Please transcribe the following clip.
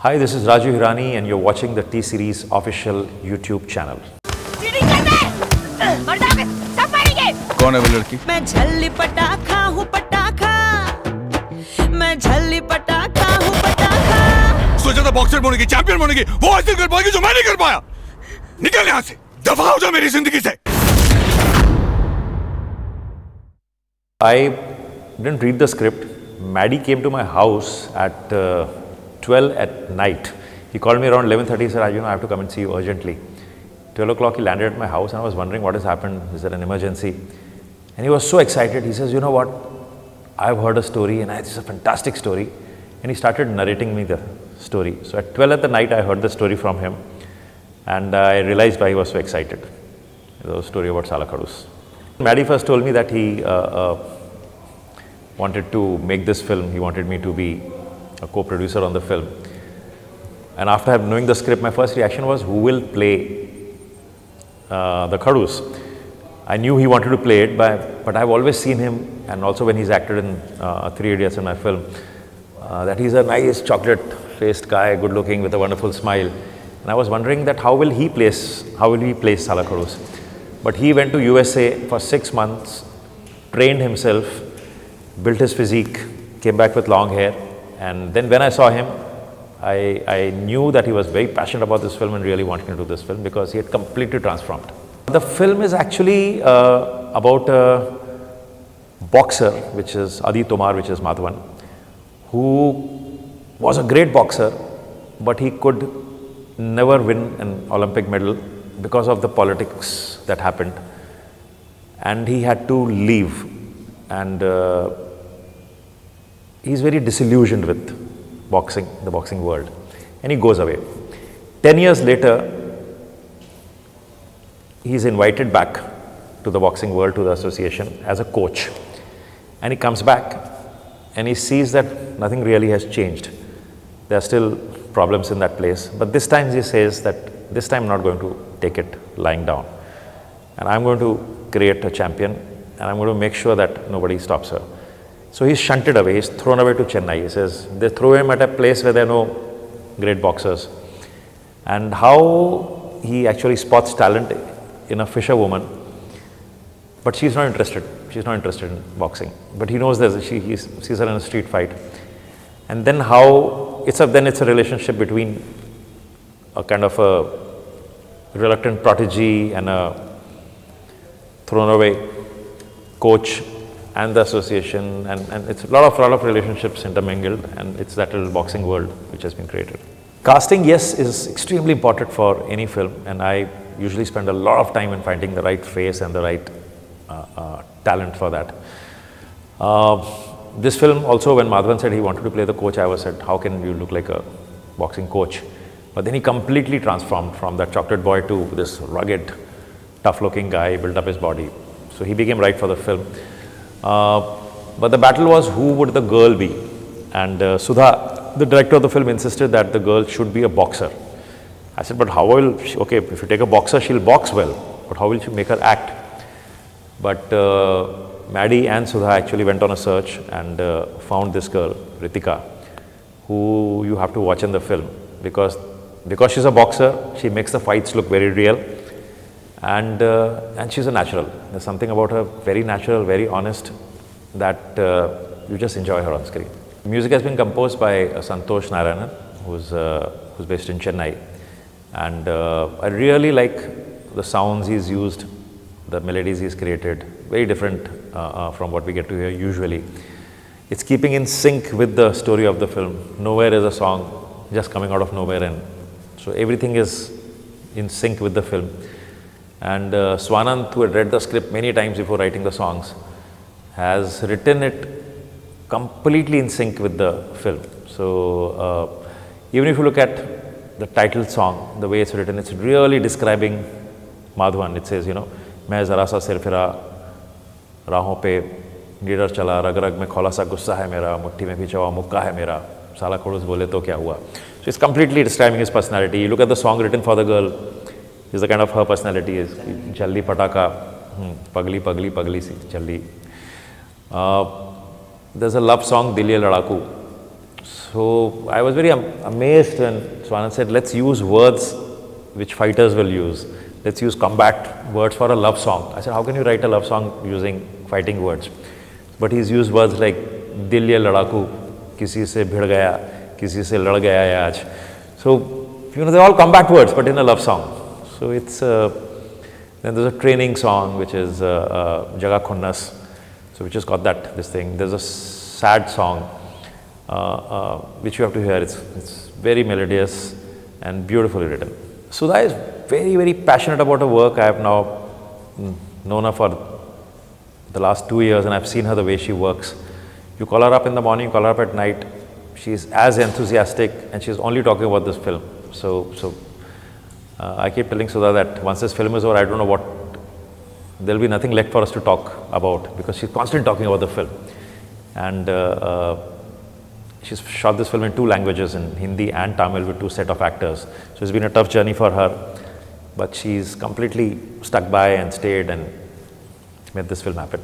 Hi, this is Raju Hirani and you're watching the T-Series official YouTube channel. कौन है वो लड़की? मैं झल्ली पटाखा हूँ पटाखा, मैं झल्ली पटाखा हूँ पटाखा। सोचा था बॉक्सर बनेगी, चैंपियन बनेगी, वो हासिल कर पाएगी जो मैं नहीं कर पाया। निकल यहाँ से, दफा हो जा मेरी जिंदगी से। I didn't read the script. Maddie came to my house at 12 at night. He called me around 11:30. He said, I have to come and see you urgently. 12 o'clock, he landed at my house and I was wondering what has happened. Is there an emergency? And he was so excited. He says, you know what? I've heard a story and it's a fantastic story. And he started narrating me the story. So at 12 at the night, I heard the story from him and I realized why he was so excited. It was a story about Saala Khadoos. Maddie first told me that he wanted to make this film. He wanted me to be a co-producer on the film. And after knowing the script, my first reaction was, who will play the Khadoos? I knew he wanted to play it, but I've always seen him, and also when he's acted in Three Idiots in my film, that he's a nice chocolate-faced guy, good-looking with a wonderful smile. And I was wondering that how will he place Saala Khadoos? But he went to USA for 6 months, trained himself, built his physique, came back with long hair, and then when I saw him, I knew that he was very passionate about this film and really wanted to do this film because he had completely transformed. The film is actually about a boxer, which is Adi Tomar, which is Madhavan, who was a great boxer, but he could never win an Olympic medal because of the politics that happened. And he had to leave. And he's very disillusioned with boxing, the boxing world, and he goes away. 10 years later, he's invited back to the boxing world, to the association as a coach, and he comes back and he sees that nothing really has changed. There are still problems in that place, but this time he says that this time I'm not going to take it lying down, and I'm going to create a champion, and I'm going to make sure that nobody stops her. So he's shunted away, he's thrown away to Chennai. He says they throw him at a place where there are no great boxers. And how he actually spots talent in a fisherwoman, but she's not interested. She's not interested in boxing. But he knows that he sees her in a street fight. And then how it's a relationship between a kind of a reluctant prodigy and a thrown away coach and the association, and it's a lot of relationships intermingled, and it's that little boxing world which has been created. Casting, yes, is extremely important for any film, and I usually spend a lot of time in finding the right face and the right talent for that. This film also, when Madhavan said he wanted to play the coach, I was said, how can you look like a boxing coach? But then he completely transformed from that chocolate boy to this rugged, tough-looking guy, built up his body. So he became right for the film. But the battle was, who would the girl be? And Sudha, the director of the film, insisted that the girl should be a boxer. I said, but how will she, okay, if you take a boxer, she'll box well, but how will she make her act? But Maddie and Sudha actually went on a search and found this girl, Ritika, who you have to watch in the film because she's a boxer, she makes the fights look very real. And she's a natural. There's something about her very natural, very honest, that you just enjoy her on screen. The music has been composed by Santosh Narayanan, who's based in Chennai. And I really like the sounds he's used, the melodies he's created, very different from what we get to hear usually. It's keeping in sync with the story of the film. Nowhere is a song just coming out of nowhere, and so everything is in sync with the film. And Swanand, who had read the script many times before writing the songs, has written it completely in sync with the film. So even if you look at the title song, the way it's written, it's really describing Madhavan. It says, मैं ज़रा सा सिर फिरा राहों पे निडर चला रग रग में खौला सा गुस्सा है मेरा मुट्ठी में खिंचा हुआ मुक्का है मेरा साला खड़ूस बोले तो क्या हुआ. So it's completely describing his personality. You look at the song written for the girl, is the kind of her personality is jalli pataka, pagli pagli pagli si jalli. There's a love song, Dil Ye Ladaku. So I was very amazed when Swanand said, let's use words which fighters will use. Let's use combat words for a love song. I said, how can you write a love song using fighting words? But he's used words like dil ye ladaku, kisi se bhid gaya, kisi se lad gaya hai aaj. So, they're all combat words, but in a love song. So it's, then there's a training song, which is Jaga Khunnas, so which has got this thing. There's a sad song, which you have to hear. It's very melodious and beautifully written. Sudha is very, very passionate about her work. I have now known her for the last 2 years, and I've seen her the way she works. You call her up in the morning, you call her up at night. She's as enthusiastic, and she's only talking about this film. So I keep telling Sudha that once this film is over, I don't know what, there'll be nothing left for us to talk about, because she's constantly talking about the film. And she's shot this film in 2 languages, in Hindi and Tamil, with 2 set of actors. So it's been a tough journey for her, but she's completely stuck by and stayed and made this film happen.